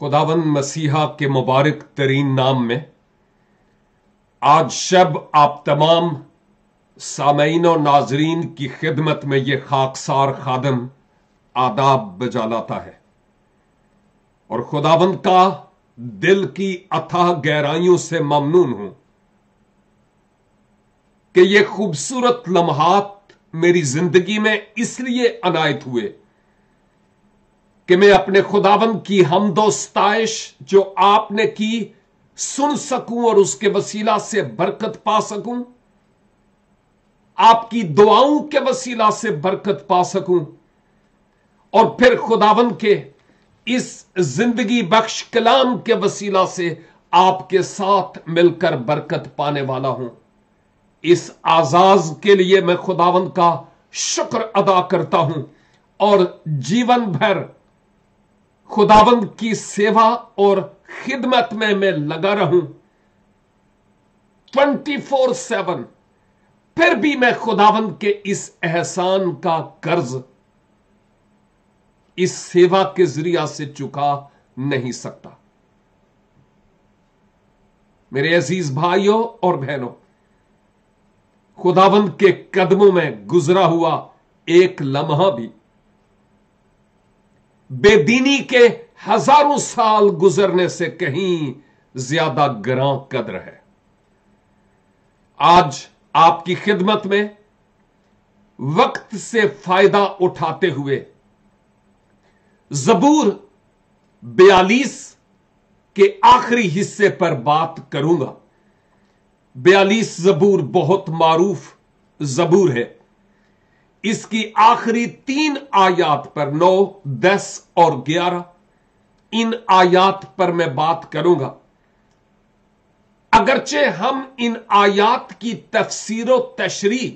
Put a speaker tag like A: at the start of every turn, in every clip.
A: खुदावंद मसीहा के मुबारक तरीन नाम में आज शब आप तमाम सामईन और नाजरीन की खिदमत में यह खाकसार खादम आदाब बजा लाता है और खुदावंद का दिल की अथाह गहराइयों से ममनून हूं कि ये खूबसूरत लम्हात मेरी जिंदगी में इसलिए अनायत हुए कि मैं अपने खुदावंद की हमदो सताइश जो आपने की सुन सकूं और उसके वसीला से बरकत पा सकूं, आपकी दुआओं के वसीला से बरकत पा सकूं और फिर खुदावंद के इस जिंदगी बख्श कलाम के वसीला से आपके साथ मिलकर बरकत पाने वाला हूं। इस आजाज के लिए मैं खुदावंद का शुक्र अदा करता हूं और जीवन भर खुदावंद की सेवा और खिदमत में मैं लगा रहूं 24/7। फिर भी मैं खुदावंद के इस एहसान का कर्ज इस सेवा के जरिया से चुका नहीं सकता। मेरे अजीज भाइयों और बहनों, खुदावंद के कदमों में गुजरा हुआ एक लम्हा भी बेदीनी के हजारों साल गुजरने से कहीं ज्यादा ग्रां कद्र है। आज आपकी खिदमत में वक्त से फायदा उठाते हुए जबूर 42 के आखिरी हिस्से पर बात करूंगा। 42 जबूर बहुत मारूफ जबूर है। इसकी आखिरी 3 आयात पर 9, 10 और 11 इन आयात पर मैं बात करूंगा। अगरचे हम इन आयात की तफसीर तशरीह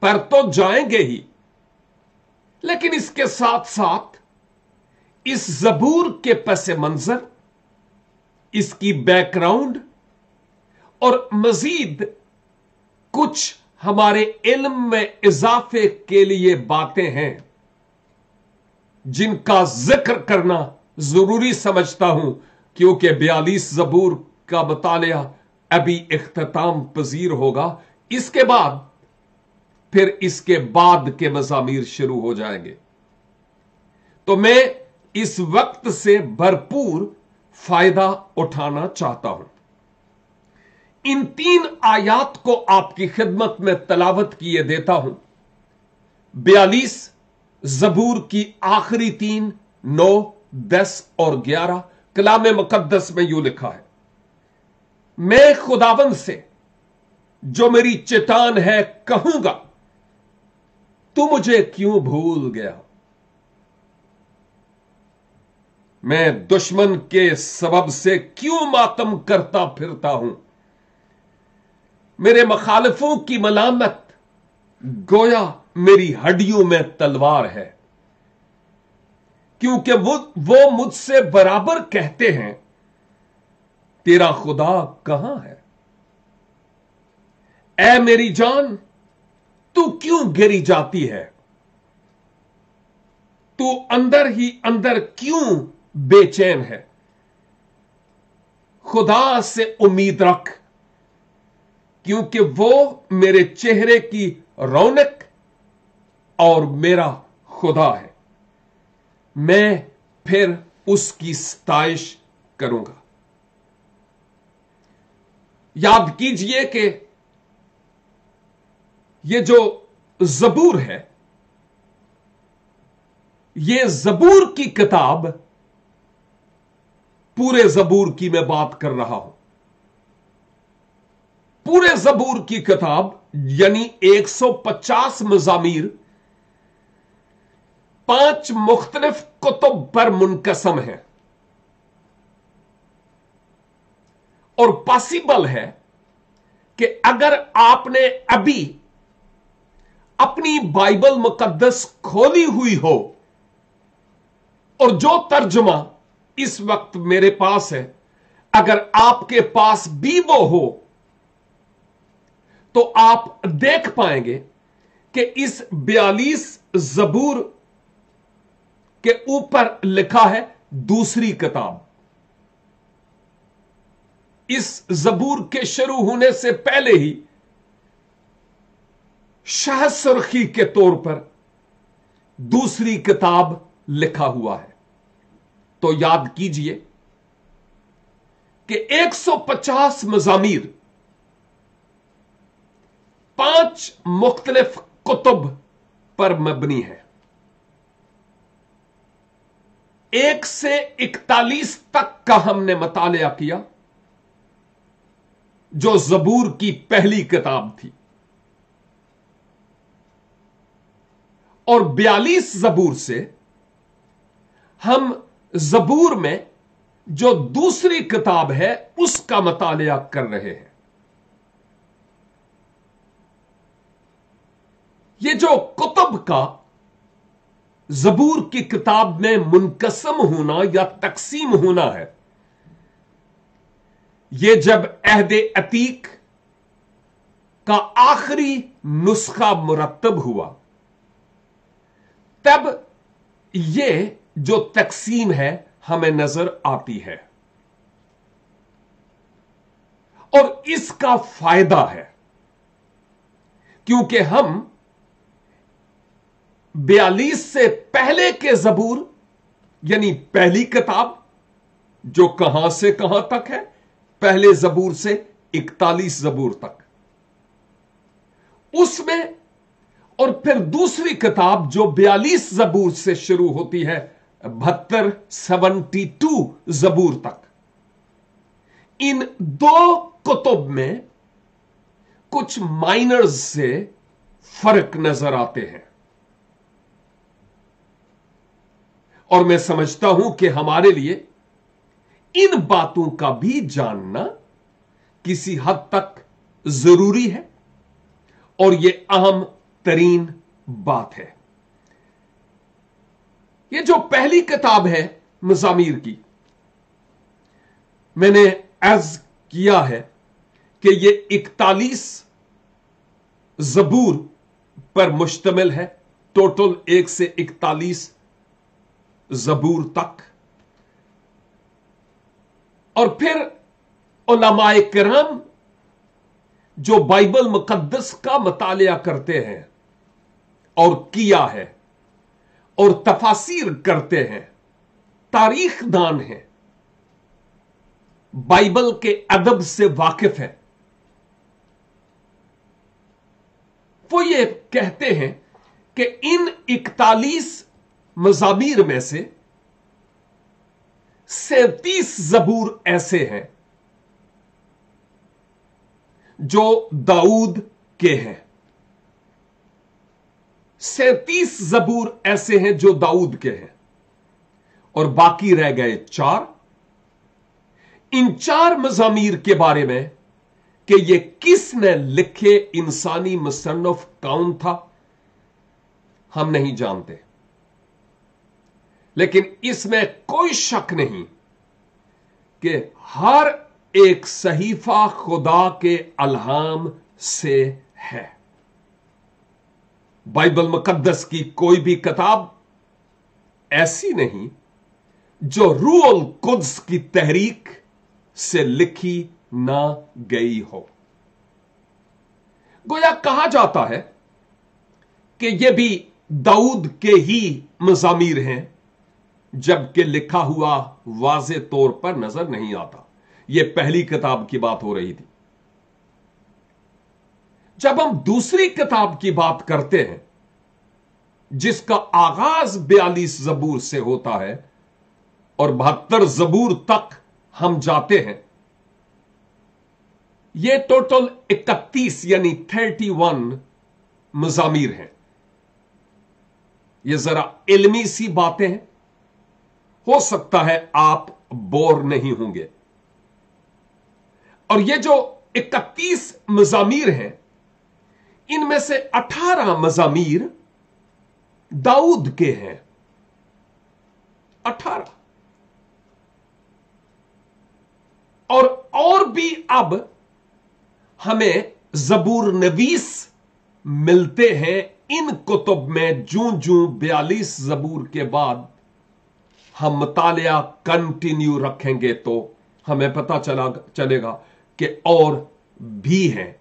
A: पर तो जाएंगे ही, लेकिन इसके साथ साथ इस जबूर के पस मंजर, इसकी बैकग्राउंड और मजीद कुछ हमारे इल्म में इजाफे के लिए बातें हैं जिनका जिक्र करना जरूरी समझता हूं, क्योंकि 42 जबूर का मुतालिया अभी इख्तिताम पजीर होगा। इसके बाद फिर इसके बाद के मज़ामीर शुरू हो जाएंगे। तो मैं इस वक्त से भरपूर फायदा उठाना चाहता हूं। इन 3 आयात को आपकी खिदमत में तलावत किए देता हूं। 42 जबूर की आखिरी 3, 9, 10 और 11 कलाम मुकद्दस में यूं लिखा है, मैं खुदावंद से जो मेरी चट्टान है कहूंगा, तू मुझे क्यों भूल गया। मैं दुश्मन के सबब से क्यों मातम करता फिरता हूं। मेरे मखालिफों की मलामत गोया मेरी हड्डियों में तलवार है, क्योंकि वो मुझसे बराबर कहते हैं, तेरा खुदा कहां है। ऐ मेरी जान, तू क्यों गिरी जाती है। तू अंदर ही अंदर क्यों बेचैन है। खुदा से उम्मीद रख, क्योंकि वो मेरे चेहरे की रौनक और मेरा खुदा है। मैं फिर उसकी सताइश करूंगा। याद कीजिए कि ये जो जबूर है, ये जबूर की किताब, पूरे जबूर की मैं बात कर रहा हूं। पूरे जबूर की किताब यानी 150 मज़ामीर 5 मुख्तलिफ कुतुब पर मुनकसम है और पॉसिबल है कि अगर आपने अभी अपनी बाइबल मुकद्दस खोली हुई हो और जो तर्जुमा इस वक्त मेरे पास है, अगर आपके पास भी वो हो तो आप देख पाएंगे कि इस 42 जबूर के ऊपर लिखा है दूसरी किताब। इस जबूर के शुरू होने से पहले ही शाह सुर्खी के तौर पर दूसरी किताब लिखा हुआ है। तो याद कीजिए कि 150 मजामीर 5 मुख्तलिफ कुतुब पर मबनी है। 1 से 41 तक का हमने मुतालिया किया, जो जबूर की पहली किताब थी, और 42 जबूर से हम जबूर में जो दूसरी किताब है उसका मुतालिया कर रहे हैं। ये जो कुतुब का जबूर की किताब में मुनकसम होना या तकसीम होना है, यह जब अहदे अतीक का आखिरी नुस्खा मुरत्तब हुआ, तब यह जो तकसीम है हमें नजर आती है। और इसका फायदा है क्योंकि हम 42 से पहले के जबूर यानी पहली किताब जो कहां से कहां तक है, पहले जबूर से 41 जबूर तक, उसमें, और फिर दूसरी किताब जो 42 जबूर से शुरू होती है 72 जबूर तक, इन दो कुतुब में कुछ माइनर्स से फर्क नजर आते हैं। और मैं समझता हूं कि हमारे लिए इन बातों का भी जानना किसी हद तक जरूरी है और यह अहम तरीन बात है। यह जो पहली किताब है मज़ामीर की, मैंने अर्ज किया है कि यह 41 जबूर पर मुश्तमिल है, टोटल 1 से 41 जबूर तक। और फिर उलमाए किराम जो बाइबल मुकद्दस का मुतालिया करते हैं और किया है और तफासीर करते हैं, तारीख दान हैं, बाइबल के अदब से वाकिफ है, वो ये कहते हैं कि इन 41 मज़ामीर में से 37 जबूर ऐसे हैं जो दाऊद के हैं। 37 जबूर ऐसे हैं जो दाऊद के हैं और बाकी रह गए 4। इन 4 मज़ामीर के बारे में कि ये किसने लिखे, इंसानी मुसन्नफ कौन था, हम नहीं जानते, लेकिन इसमें कोई शक नहीं कि हर एक सहीफा खुदा के अलहाम से है। बाइबल मुकद्दस की कोई भी किताब ऐसी नहीं जो रूहुल कुद्स की तहरीक से लिखी ना गई हो। गोया कहा जाता है कि यह भी दाऊद के ही मज़ामीर हैं, जबकि लिखा हुआ वाज़े तौर पर नजर नहीं आता। यह पहली किताब की बात हो रही थी। जब हम दूसरी किताब की बात करते हैं जिसका आगाज 42 जबूर से होता है और 72 जबूर तक हम जाते हैं, यह टोटल 31 यानी 31 मज़ामीर हैं। यह जरा इल्मी सी बातें हैं, हो सकता है आप बोर नहीं होंगे। और ये जो 31 मज़ामीर हैं, इनमें से 18 मज़ामीर दाऊद के हैं। 18 और भी अब हमें जबूर नवीस मिलते हैं इन कुतुब में। जूं जूं 42 जबूर के बाद हम मुतालिया कंटिन्यू रखेंगे तो हमें पता चलेगा कि और भी हैं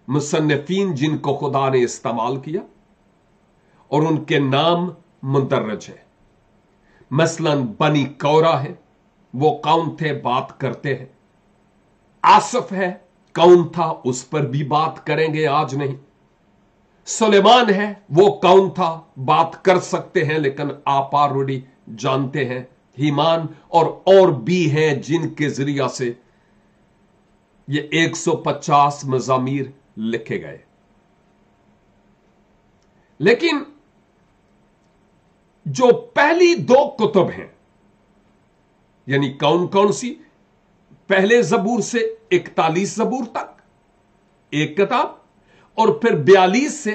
A: मुसन्निफीन जिनको खुदा ने इस्तेमाल किया और उनके नाम मुंदरज है। मसलन बनी कौरा है, वो कौन थे बात करते हैं। आसफ है, कौन था उस पर भी बात करेंगे, आज नहीं। सुलेमान है, वो कौन था बात कर सकते हैं लेकिन आप ऑलरेडी जानते हैं। हीमान और भी हैं जिनके जरिया से ये 150 मज़ामीर लिखे गए। लेकिन जो पहली 2 कुतुब हैं, यानी कौन कौन सी, पहले जबूर से 41 जबूर तक एक किताब, और फिर 42 से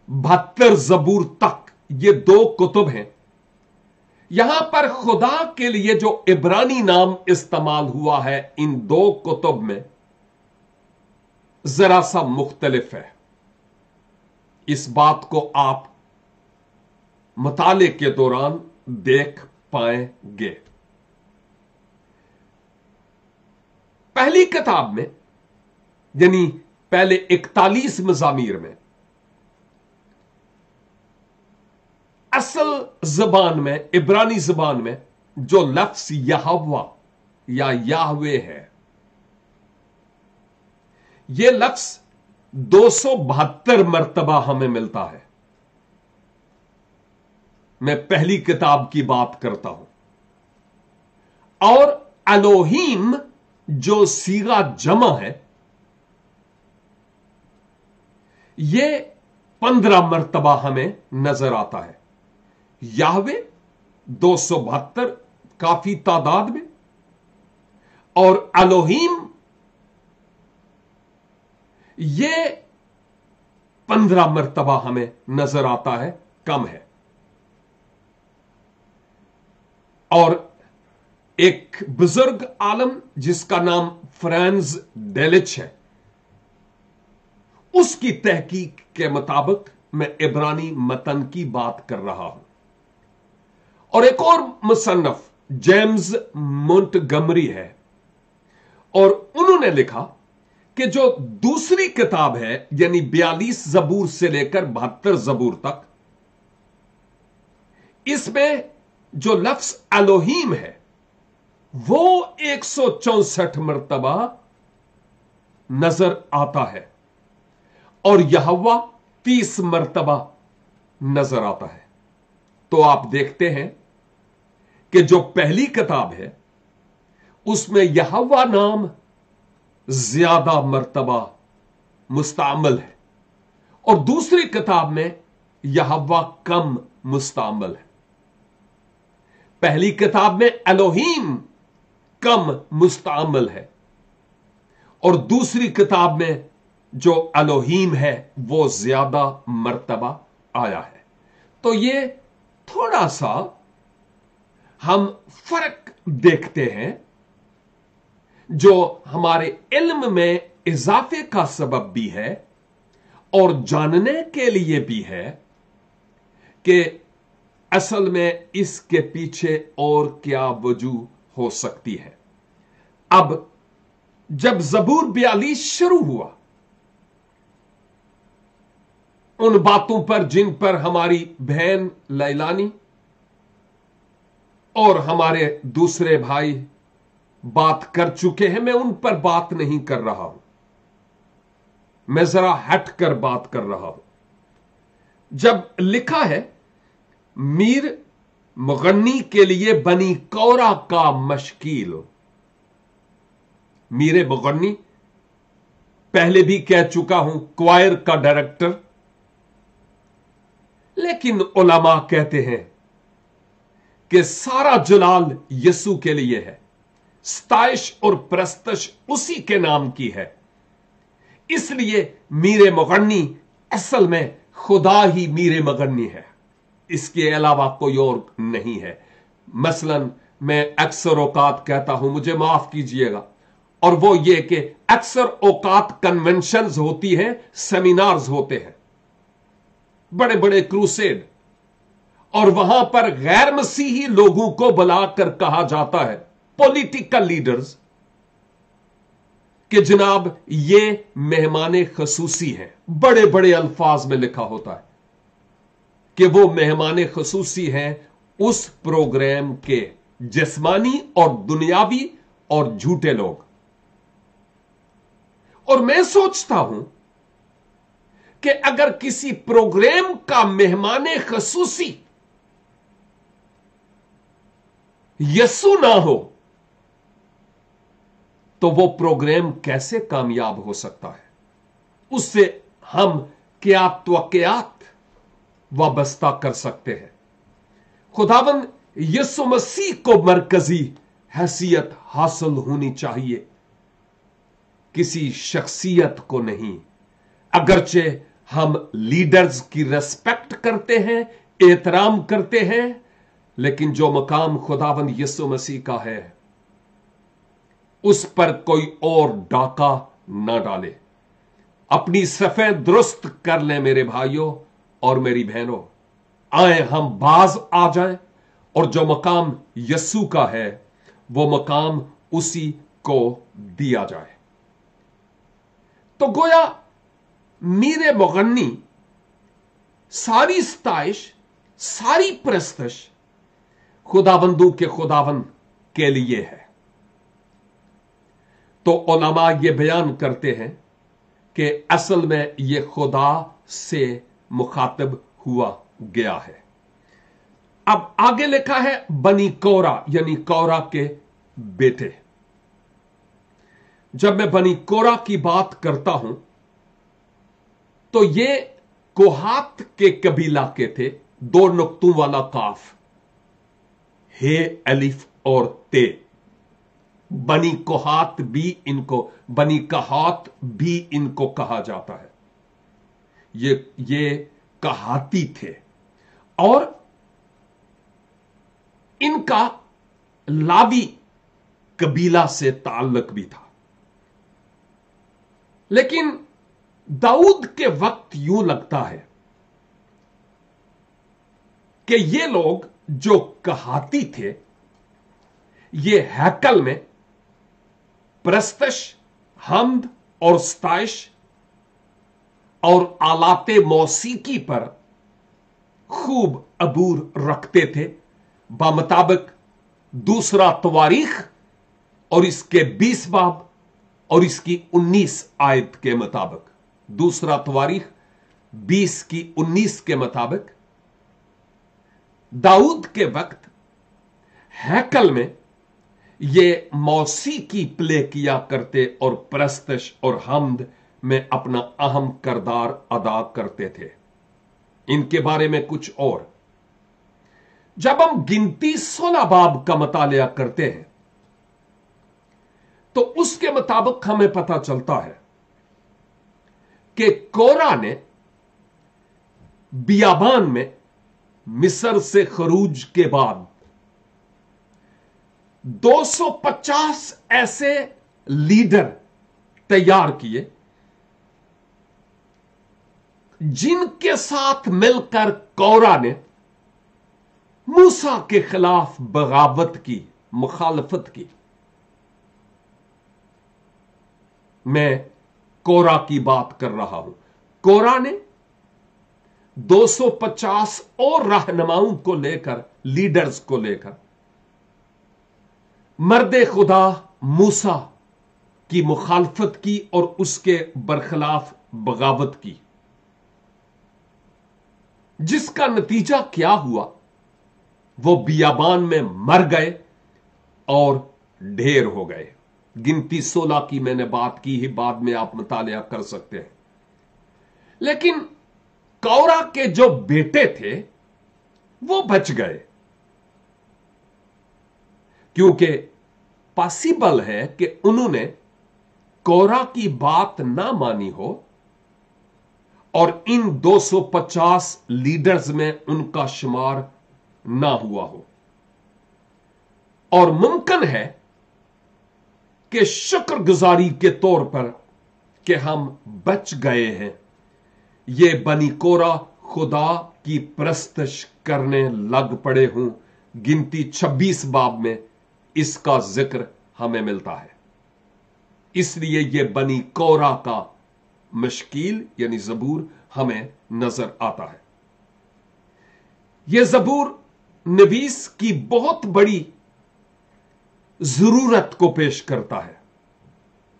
A: 72 जबूर तक ये 2 कुतुब हैं। यहां पर खुदा के लिए जो इब्रानी नाम इस्तेमाल हुआ है इन 2 कुतुब में जरा सा मुख्तलिफ है। इस बात को आप मुताले के दौरान देख पाएंगे। पहली किताब में यानी पहले 41 मज़ामीर में असल जबान में, इब्रानी जबान में जो लफ्ज यहोवा या याहवे है, यह लफ्ज 272 मर्तबा हमें मिलता है। मैं पहली किताब की बात करता हूं। और एलोहीम जो सीगा जमा है, यह 15 मर्तबा हमें नजर आता है। याहवे 272 काफी तादाद में, और एलोहीम यह 15 मर्तबा हमें नजर आता है, कम है। और एक बुजुर्ग आलम जिसका नाम फ्रांज डेलिच है, उसकी तहकीक के मुताबिक मैं इब्रानी मतन की बात कर रहा हूं। और एक और मुसन्नफ जेम्स मोंटगमरी है, और उन्होंने लिखा कि जो दूसरी किताब है यानी 42 जबूर से लेकर 72 जबूर तक, इसमें जो लफ्ज एलोहीम है वो 164 मर्तबा नजर आता है, और यहोवा 30 मर्तबा नजर आता है। तो आप देखते हैं कि जो पहली किताब है उसमें यहोवा नाम ज्यादा मर्तबा मुस्तामल है, और दूसरी किताब में यहोवा कम मुस्तामल है। पहली किताब में एलोहीम कम मुस्तामल है, और दूसरी किताब में जो एलोहीम है वो ज्यादा मर्तबा आया है। तो ये थोड़ा सा हम फर्क देखते हैं जो हमारे इल्म में इजाफे का सबब भी है और जानने के लिए भी है कि असल में इसके पीछे और क्या वजह हो सकती है। अब जब जबूर 42 शुरू हुआ, उन बातों पर जिन पर हमारी बहन लैलानी और हमारे दूसरे भाई बात कर चुके हैं, मैं उन पर बात नहीं कर रहा हूं। मैं जरा हट कर बात कर रहा हूं। जब लिखा है मीर मुगन्नी के लिए बनी कौरा का मशकील, मीर मुगन्नी पहले भी कह चुका हूं क्वायर का डायरेक्टर, लेकिन उलमा कहते हैं कि सारा जलाल यसू के लिए है, स्ताइश और प्रस्तश उसी के नाम की है। इसलिए मीरे मुगन्नी असल में खुदा ही मीरे मुगन्नी है, इसके अलावा कोई और नहीं है। मसलन मैं अक्सर औकात कहता हूं, मुझे माफ कीजिएगा, और वो ये कि अक्सर औकात कन्वेंशंस होती हैं, सेमिनार्स होते हैं, बड़े बड़े क्रूसेड, और वहां पर गैर मसीही लोगों को बुलाकर कहा जाता है, पॉलिटिकल लीडर्स, कि जनाब ये मेहमाने खसूसी हैं। बड़े बड़े अल्फाज में लिखा होता है कि वो मेहमाने खसूसी हैं उस प्रोग्राम के, जिस्मानी और दुनियावी और झूठे लोग। और मैं सोचता हूं कि अगर किसी प्रोग्राम का मेहमाने खसूसी यस्सु ना हो तो वो प्रोग्राम कैसे कामयाब हो सकता है? उससे हम क्यात वाबस्ता कर सकते हैं। खुदावंद यीशु मसीह को मरकजी हैसियत हासिल होनी चाहिए, किसी शख्सियत को नहीं। अगरचे हम लीडर्स की रेस्पेक्ट करते हैं, एहतराम करते हैं, लेकिन जो मकाम खुदावंद यीशु मसीह का है उस पर कोई और डाका ना डाले। अपनी सफ़ें दुरुस्त कर लें मेरे भाइयों और मेरी बहनों। आए हम बाज आ जाएं और जो मकाम यस्सु का है वो मकाम उसी को दिया जाए। तो गोया मीरे मुगन्नी सारी स्ताइश, सारी प्रस्तश खुदाबंदू के खुदाबंद के लिए है। तो उलमा ये बयान करते हैं कि असल में ये खुदा से मुखातिब हुआ गया है। अब आगे लिखा है बनी कोरा, यानी कोरा के बेटे। जब मैं बनी कोरा की बात करता हूं तो ये कोहात के कबीला के थे, 2 नुक्तों वाला काफ, हे अलिफ और ते। बनी कोहात भी इनको, बनी कहात भी इनको कहा जाता है। ये कहाती थे और इनका लावी कबीला से ताल्लुक भी था। लेकिन दाऊद के वक्त यूं लगता है कि ये लोग जो कहाती थे ये हैकल में प्रस्तश, हमद और स्ताइश और आलाते मौसीकी पर खूब अबूर रखते थे। बामुताबिक दूसरा तवारीख और इसके 20 बाब और इसकी 19 आयत के मुताबिक, दूसरा तवारीख 20 की 19 के मुताबिक दाऊद के वक्त हैकल में ये मौसीकी प्ले किया करते और प्रस्तश और हमद में अपना अहम किरदार अदा करते थे। इनके बारे में कुछ और, जब हम गिनती 16 बाब का मुतालिया करते हैं तो उसके मुताबिक हमें पता चलता है कि कोरा ने बियाबान में मिस्र से खरूज के बाद 250 ऐसे लीडर तैयार किए जिनके साथ मिलकर कोरा ने मूसा के खिलाफ बगावत की, मुखालफत की। मैं कोरा की बात कर रहा हूं। कोरा ने 250 और रहनुमाओं को लेकर, लीडर्स को लेकर मर्दे खुदा मूसा की मुखालफत की और उसके बरखिलाफ बगावत की, जिसका नतीजा क्या हुआ? वो बियाबान में मर गए और ढेर हो गए। गिनती 16 की मैंने बात की ही, बाद में आप मुतालिया कर सकते हैं। लेकिन कौरा के जो बेटे थे वो बच गए, क्योंकि पॉसिबल है कि उन्होंने कोरा की बात ना मानी हो और इन 250 लीडर्स में उनका शुमार ना हुआ हो, और मुमकिन है कि शुक्रगुजारी के तौर पर कि हम बच गए हैं, ये बनी कोरा खुदा की परस्तश करने लग पड़े हूं। गिनती 26 बाब में इसका जिक्र हमें मिलता है। इसलिए यह बनी कोरा का मशकील यानी जबूर हमें नजर आता है। यह जबूर नबीस की बहुत बड़ी जरूरत को पेश करता है।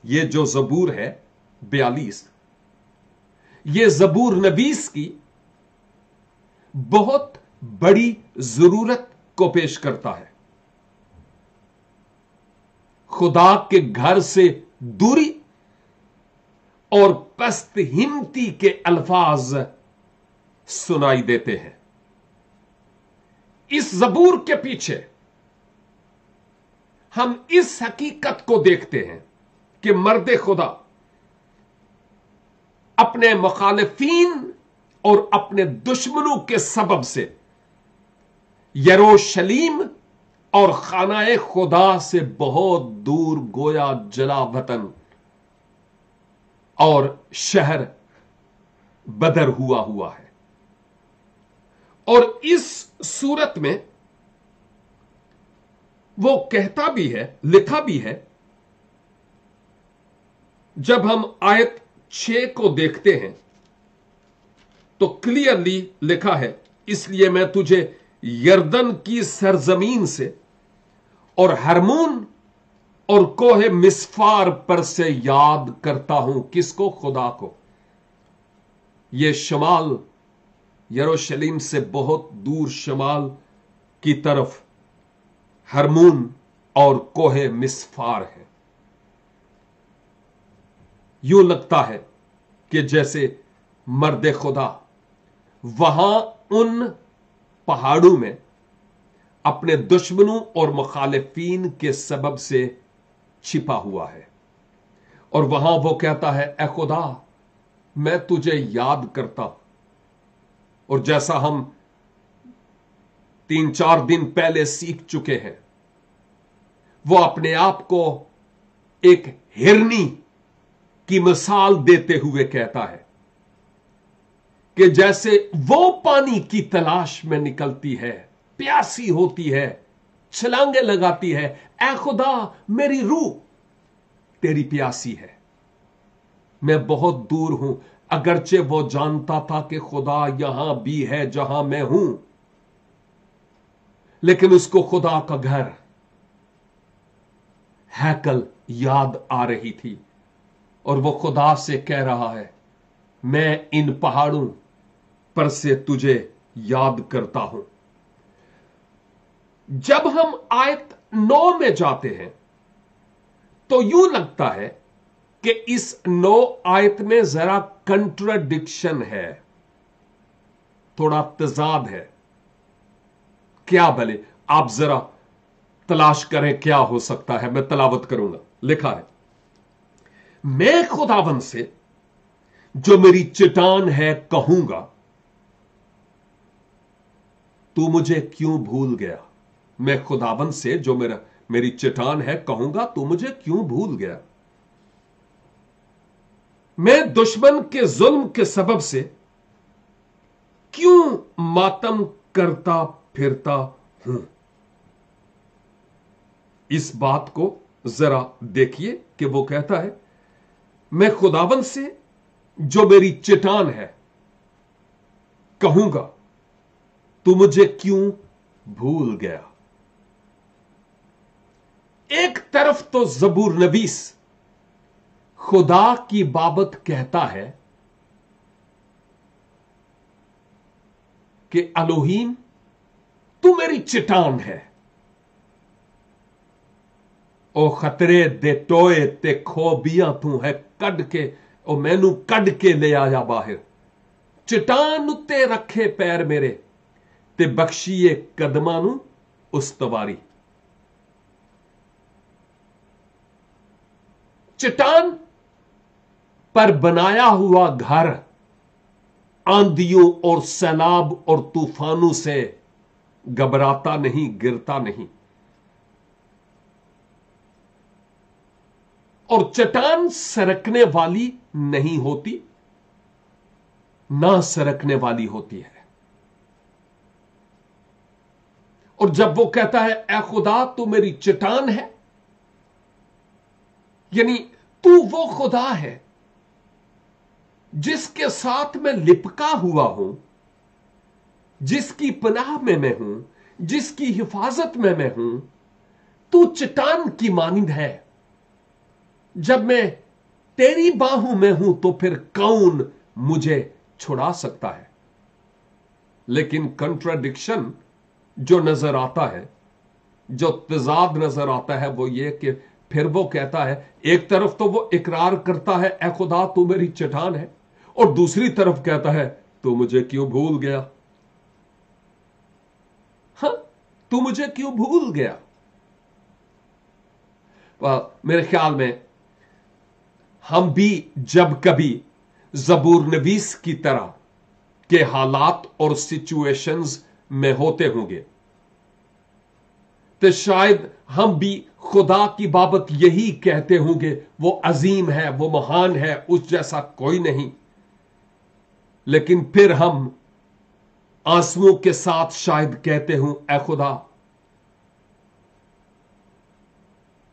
A: यह जो जबूर है 42, यह जबूर नबीस की बहुत बड़ी जरूरत को पेश करता है। खुदा के घर से दूरी और पस्त हिम्मती के अल्फाज सुनाई देते हैं। इस जबूर के पीछे हम इस हकीकत को देखते हैं कि मर्द खुदा अपने मुखालिफीन और अपने दुश्मनों के सबब से यरूशलेम और खानाए खुदा से बहुत दूर गोया जला वतन और शहर बदर हुआ है। और इस सूरत में वो कहता भी है, लिखा भी है, जब हम आयत 6 को देखते हैं तो क्लियरली लिखा है, इसलिए मैं तुझे यर्दन की सरजमीन से और हरमून और कोहे मिस्फार पर से याद करता हूं। किसको? खुदा को। यह शमाल यरूशलेम से बहुत दूर शमाल की तरफ हरमून और कोहे मिस्फार है। यूं लगता है कि जैसे मर्द खुदा वहां उन पहाड़ों में अपने दुश्मनों और मुखालिफीन के सबब से छिपा हुआ है, और वहां वो कहता है, ए खुदा मैं तुझे याद करता। और जैसा हम 3-4 दिन पहले सीख चुके हैं, वो अपने आप को एक हिरनी की मिसाल देते हुए कहता है कि जैसे वो पानी की तलाश में निकलती है, प्यासी होती है, छलांगे लगाती है, ऐ खुदा मेरी रूह तेरी प्यासी है, मैं बहुत दूर हूं। अगरचे वो जानता था कि खुदा यहां भी है जहां मैं हूं, लेकिन उसको खुदा का घर हैकल याद आ रही थी, और वो खुदा से कह रहा है, मैं इन पहाड़ों पर से तुझे याद करता हूं। जब हम आयत 9 में जाते हैं तो यूं लगता है कि इस 9 आयत में जरा कंट्राडिक्शन है, थोड़ा तजाद है। क्या भले आप जरा तलाश करें क्या हो सकता है। मैं तलावत करूंगा। लिखा है, मैं खुदावन से जो मेरी चट्टान है कहूंगा, तू मुझे क्यों भूल गया। मैं खुदावन से जो मेरी चट्टान है कहूंगा, तू मुझे क्यों भूल गया। मैं दुश्मन के जुल्म के सबब से क्यों मातम करता फिरता हूं। इस बात को जरा देखिए कि वो कहता है, मैं खुदावन से जो मेरी चट्टान है कहूंगा, तू मुझे क्यों भूल गया। एक तरफ तो जबूर नबीस खुदा की बाबत कहता है कि अलोहीम तू मेरी चट्टान है, ओ खतरे दे टोए ते खोबियां तू है कड के, ओ मैनू कड के ले आया बाहर। चट्टान उत्ते रखे पैर मेरे ते बख्शीए कदमां नू उस्तवारी। चट्टान पर बनाया हुआ घर आंधियों और सैलाब और तूफानों से घबराता नहीं, गिरता नहीं। और चट्टान सरकने वाली नहीं होती, ना सरकने वाली होती है। और जब वो कहता है ए खुदा तू मेरी चट्टान है, यानी तू वो खुदा है जिसके साथ मैं लिपका हुआ हूं, जिसकी पनाह में मैं हूं, जिसकी हिफाजत में मैं हूं। तू चट्टान की मानिंद है। जब मैं तेरी बाहों में हूं तो फिर कौन मुझे छुड़ा सकता है। लेकिन कंट्राडिक्शन जो नजर आता है, जो तजाद नजर आता है, वो ये कि फिर वो कहता है, एक तरफ तो वो इकरार करता है ए खुदा तू मेरी चट्टान है, और दूसरी तरफ कहता है तू मुझे क्यों भूल गया। हां, तू मुझे क्यों भूल गया। मेरे ख्याल में हम भी जब कभी ज़बूर नवीस की तरह के हालात और सिचुएशंस में होते होंगे, तो शायद हम भी खुदा की बाबत यही कहते होंगे, वो अजीम है, वो महान है, उस जैसा कोई नहीं। लेकिन फिर हम आंसुओं के साथ शायद कहते हूं ए खुदा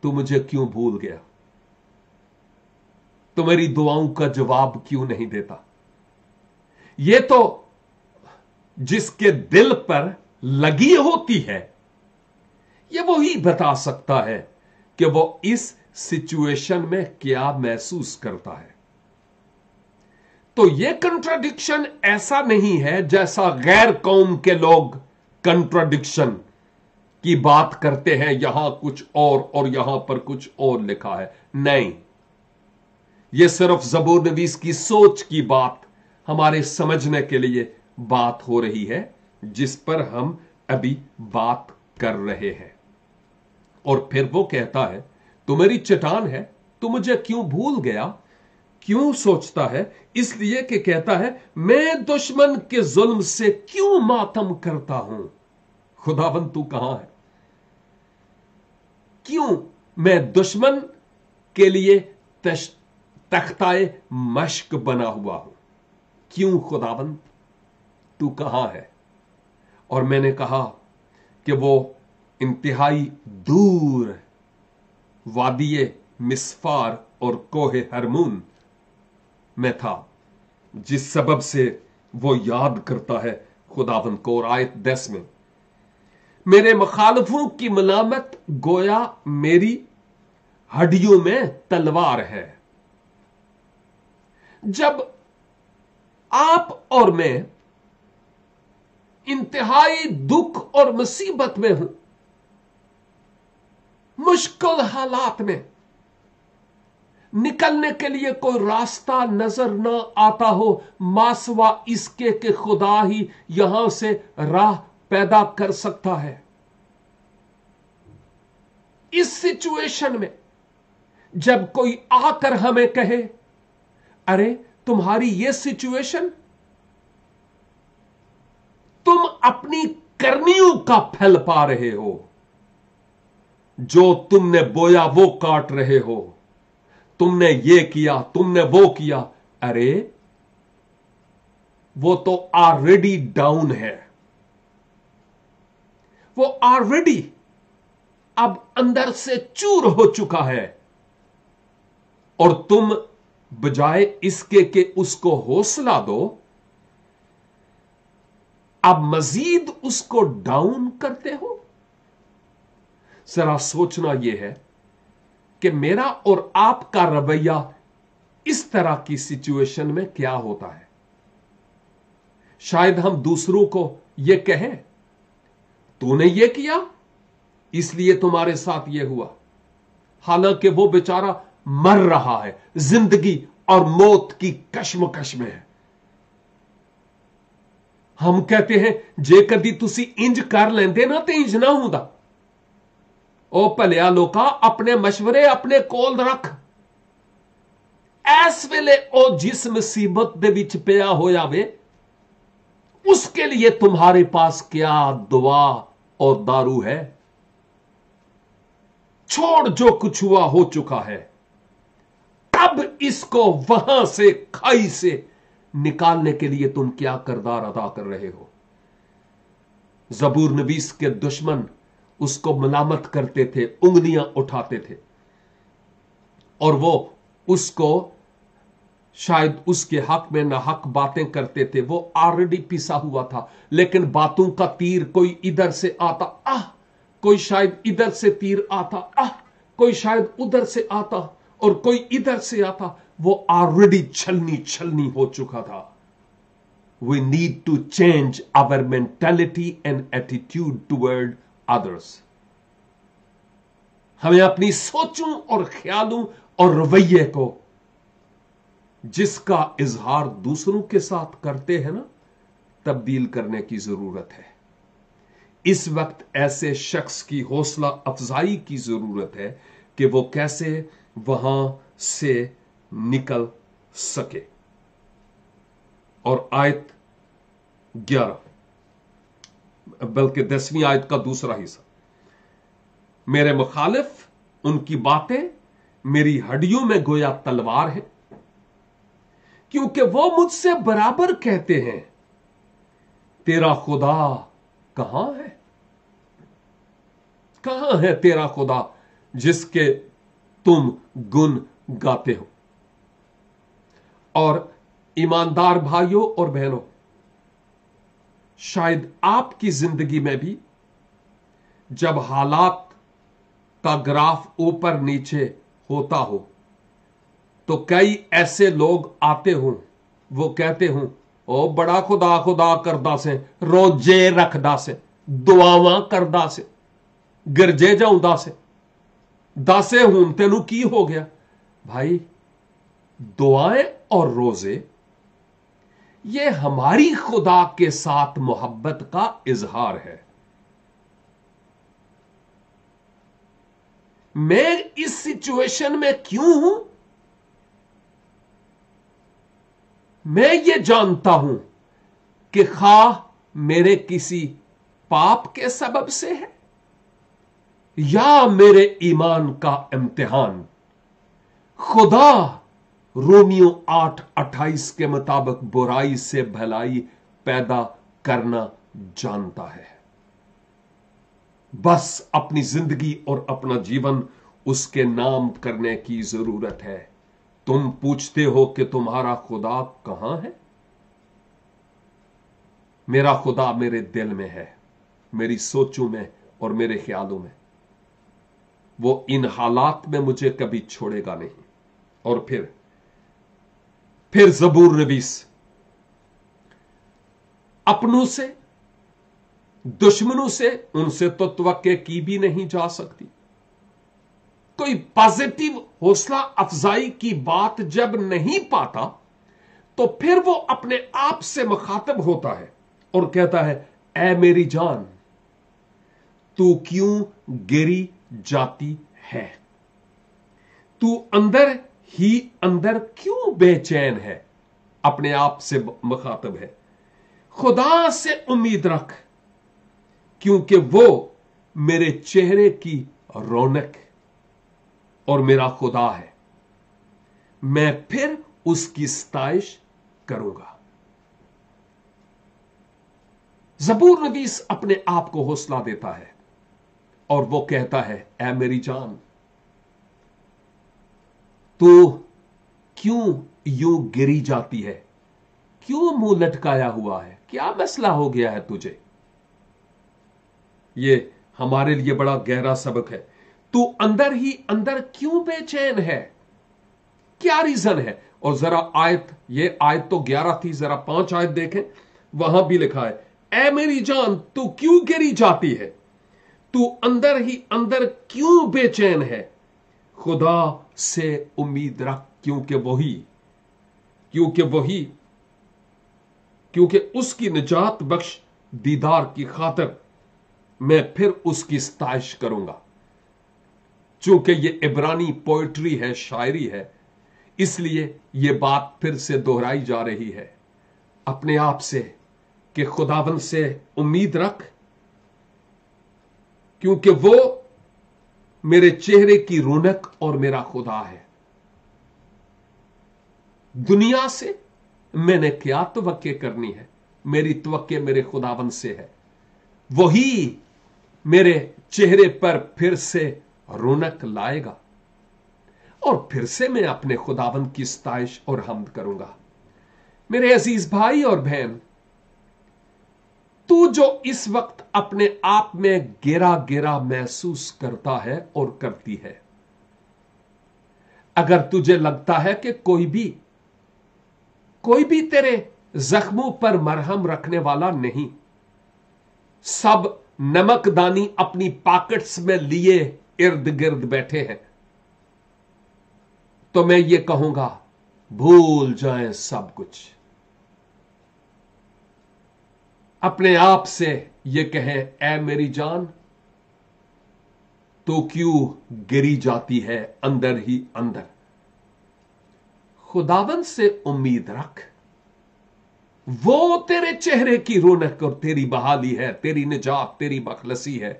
A: तू मुझे क्यों भूल गया, तो मेरी दुआओं का जवाब क्यों नहीं देता। यह तो जिसके दिल पर लगी होती है, यह वही बता सकता है कि वो इस सिचुएशन में क्या महसूस करता है। तो यह कंट्राडिक्शन ऐसा नहीं है जैसा गैर कौम के लोग कंट्राडिक्शन की बात करते हैं, यहां कुछ और यहां पर कुछ और लिखा है। नहीं, यह सिर्फ ज़बूर नवीस की सोच की बात हमारे समझने के लिए बात हो रही है, जिस पर हम अभी बात कर रहे हैं। और फिर वो कहता है तू मेरी चट्टान है, तू मुझे क्यों भूल गया। क्यों सोचता है, इसलिए कि कहता है मैं दुश्मन के जुल्म से क्यों मातम करता हूं। खुदावन तू कहां है। क्यों मैं दुश्मन के लिए तख्ताए मश्क बना हुआ हूं। क्यों खुदावन तू कहां है। और मैंने कहा कि वो इंतहाई दूर वादिये मिस्फार और कोहे हरमून में था, जिस सबब से वो याद करता है खुदावंद को। और आयत 10 में मेरे मुखालफों की मलामत गोया मेरी हड्डियों में तलवार है। जब आप और मैं इंतहाई दुख और मुसीबत में हूं, मुश्किल हालात में, निकलने के लिए कोई रास्ता नजर ना आता हो, मासवा इसके कि खुदा ही यहां से राह पैदा कर सकता है। इस सिचुएशन में जब कोई आकर हमें कहे अरे तुम्हारी यह सिचुएशन, तुम अपनी करनियों का फल पा रहे हो, जो तुमने बोया वो काट रहे हो, तुमने ये किया, तुमने वो किया। अरे वो तो ऑलरेडी डाउन है, वो ऑलरेडी अब अंदर से चूर हो चुका है। और तुम बजाय इसके कि उसको हौसला दो, अब मजीद उसको डाउन करते हो। जरा सोचना यह है कि मेरा और आपका रवैया इस तरह की सिचुएशन में क्या होता है। शायद हम दूसरों को यह कहें तूने यह किया इसलिए तुम्हारे साथ यह हुआ, हालांकि वो बेचारा मर रहा है, जिंदगी और मौत की कश्मकश में है। हम कहते हैं जे कदी तुसी इंज कर लेंदे ना तो इंज ना हुंदा। ओ भलिया लोका, अपने मशवरे अपने कोल रख। इस वेले ओ जिस मुसीबत दे विच पिया होया वे, उसके लिए तुम्हारे पास क्या दुआ और दारू है? छोड़, जो कुछ हुआ हो चुका है। अब इसको वहां से, खाई से निकालने के लिए तुम क्या किरदार अदा कर रहे हो? जबूर नवीस के दुश्मन उसको मलामत करते थे, उंगलियां उठाते थे, और वो उसको शायद उसके हक में नाहक बातें करते थे। वो ऑलरेडी पिसा हुआ था, लेकिन बातों का तीर कोई इधर से आता, आह, कोई शायद इधर से तीर आता, आह, कोई शायद उधर से आता, और कोई इधर से आता। वो ऑलरेडी छलनी छलनी हो चुका था। We need to change our mentality and attitude toward others. हमें अपनी सोचों और ख्यालों और रवैये को, जिसका इजहार दूसरों के साथ करते हैं ना, तब्दील करने की जरूरत है। इस वक्त ऐसे शख्स की हौसला अफजाई की जरूरत है कि वो कैसे वहां से निकल सके। और आयत 11, बल्कि 10वीं आयत का दूसरा हिस्सा, मेरे मुखालिफ, उनकी बातें मेरी हड्डियों में गोया तलवार है, क्योंकि वो मुझसे बराबर कहते हैं, तेरा खुदा कहां है? कहां है तेरा खुदा जिसके तुम गुण गाते हो? और ईमानदार भाइयों और बहनों, शायद आपकी जिंदगी में भी जब हालात का ग्राफ ऊपर नीचे होता हो, तो कई ऐसे लोग आते हों, वो कहते हों, ओ बड़ा खुदा खुदा करदा से, रोजे रखदा से, दुआवां करदा से, गिरजे जाउंदा से, दासे हुन तेनू की हो गया? भाई, दुआएं और रोजे ये हमारी खुदा के साथ मोहब्बत का इजहार है। मैं इस सिचुएशन में क्यों हूं? मैं ये जानता हूं कि खा मेरे किसी पाप के सबब से है या मेरे ईमान का इम्तिहान, खुदा रोमियो 8:28 के मुताबिक बुराई से भलाई पैदा करना जानता है। बस अपनी जिंदगी और अपना जीवन उसके नाम करने की जरूरत है। तुम पूछते हो कि तुम्हारा खुदा कहां है? मेरा खुदा मेरे दिल में है, मेरी सोचों में और मेरे ख्यालों में। वो इन हालात में मुझे कभी छोड़ेगा नहीं। और फिर जबूर नवीस, अपनों से, दुश्मनों से, उनसे तो तवक्के की भी नहीं जा सकती। कोई पॉजिटिव हौसला अफजाई की बात जब नहीं पाता, तो फिर वो अपने आप से मुखातब होता है और कहता है, ऐ मेरी जान, तू क्यों गिरी जाती है? तू अंदर ही अंदर क्यों बेचैन है? अपने आप से मुखातब है। खुदा से उम्मीद रख, क्योंकि वो मेरे चेहरे की रौनक और मेरा खुदा है। मैं फिर उसकी सताइश करूंगा। जबूर नवीस अपने आप को हौसला देता है और वो कहता है, ऐ मेरी जान, तू क्यों यूं गिरी जाती है? क्यों मुंह लटकाया हुआ है? क्या मसला हो गया है तुझे? ये हमारे लिए बड़ा गहरा सबक है। तू अंदर ही अंदर क्यों बेचैन है? क्या रीजन है? और जरा ये आयत तो 11 थी, जरा 5 आयत देखें, वहां भी लिखा है, ऐ मेरी जान, तू क्यों गिरी जाती है? तू अंदर ही अंदर क्यों बेचैन है? खुदा से उम्मीद रख, क्योंकि उसकी निजात बख्श दीदार की खातिर मैं फिर उसकी सताइश करूंगा। चूंकि ये इब्रानी पोएट्री है, शायरी है, इसलिए यह बात फिर से दोहराई जा रही है अपने आप से कि खुदावन से उम्मीद रख, क्योंकि वो मेरे चेहरे की रौनक और मेरा खुदा है। दुनिया से मैंने क्या तवक्के करनी है, मेरी तवक्के मेरे खुदावन से है। वही मेरे चेहरे पर फिर से रौनक लाएगा और फिर से मैं अपने खुदावन की सताइश और हमद करूंगा। मेरे अजीज भाई और बहन, तू जो इस वक्त अपने आप में गिरा गिरा महसूस करता है और करती है, अगर तुझे लगता है कि कोई भी तेरे जख्मों पर मरहम रखने वाला नहीं, सब नमकदानी अपनी पॉकेट्स में लिए इर्द गिर्द बैठे हैं, तो मैं ये कहूंगा भूल जाएं सब कुछ। अपने आप से ये कहें, ऐ मेरी जान, तो क्यों गिरी जाती है अंदर ही अंदर। खुदावन से उम्मीद रख, वो तेरे चेहरे की रौनक और तेरी बहाली है, तेरी निजात, तेरी बखलसी है,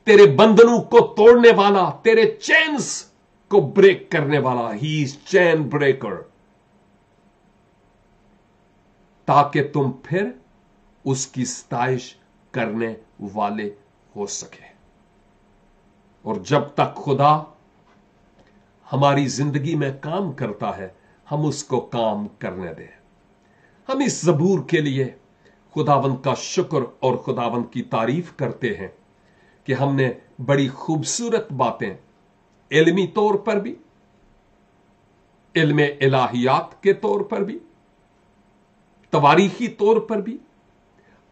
A: तेरे बंधनों को तोड़ने वाला, तेरे चेन्स को ब्रेक करने वाला। ही इज चैन ब्रेकर, ताकि तुम फिर उसकी सताइश करने वाले हो सके। और जब तक खुदा हमारी जिंदगी में काम करता है, हम उसको काम करने दें। हम इस ज़बूर के लिए खुदावन का शुक्र और खुदावन की तारीफ करते हैं कि हमने बड़ी खूबसूरत बातें इल्मी तौर पर भी, इल्म इलाहियात के तौर पर भी, तवारीखी तौर पर भी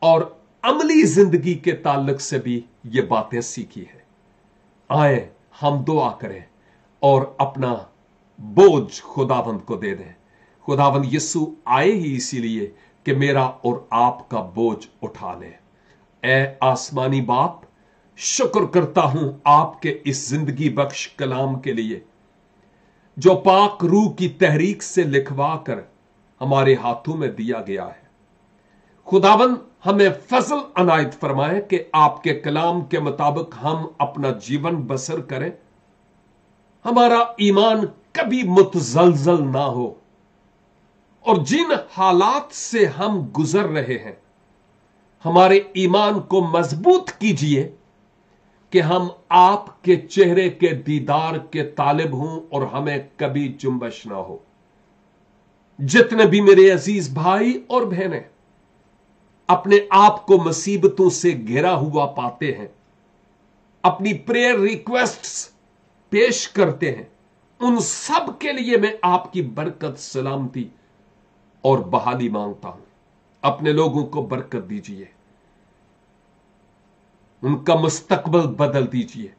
A: और अमली जिंदगी के ताल्लुक से भी ये बातें सीखी है। आए हम दुआ करें और अपना बोझ खुदावंद को दे दें। खुदावंद यीशु आए ही इसीलिए कि मेरा और आपका बोझ उठा ले। ए आसमानी बाप, शुक्र करता हूं आपके इस जिंदगी बख्श कलाम के लिए, जो पाक रूह की तहरीक से लिखवा कर हमारे हाथों में दिया गया है। खुदावंद हमें फजल अनायत फरमाए कि आपके कलाम के मुताबिक हम अपना जीवन बसर करें, हमारा ईमान कभी मुतजलजल ना हो, और जिन हालात से हम गुजर रहे हैं हमारे ईमान को मजबूत कीजिए कि हम आपके चेहरे के दीदार के तालिब हों और हमें कभी जुम्बश ना हो। जितने भी मेरे अजीज भाई और बहनें अपने आप को मुसीबतों से घिरा हुआ पाते हैं, अपनी प्रेयर रिक्वेस्ट्स पेश करते हैं, उन सब के लिए मैं आपकी बरकत, सलामती और बहाली मांगता हूं। अपने लोगों को बरकत दीजिए, उनका मुस्तकबल बदल दीजिए।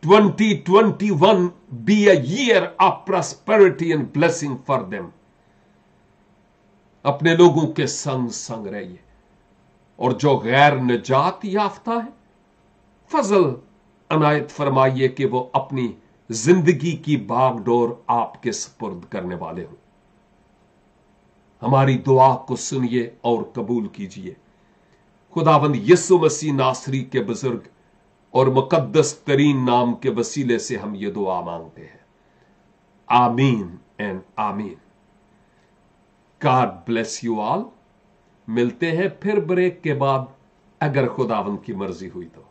A: 2021 be a year of prosperity and blessing for them. अपने लोगों के संग संग रहिए, और जो गैर निजात याफ्ता है फजल अनायत फरमाइए कि वो अपनी जिंदगी की बागडोर आपके सुपुर्द करने वाले हों। हमारी दुआ को सुनिए और कबूल कीजिए। खुदावंद यीशु मसीह नासरी के बुजुर्ग और मुकद्दस तरीन नाम के वसीले से हम ये दुआ मांगते हैं। आमीन एंड आमीन। God bless you all. मिलते हैं फिर ब्रेक के बाद, अगर खुदावंद की मर्जी हुई तो।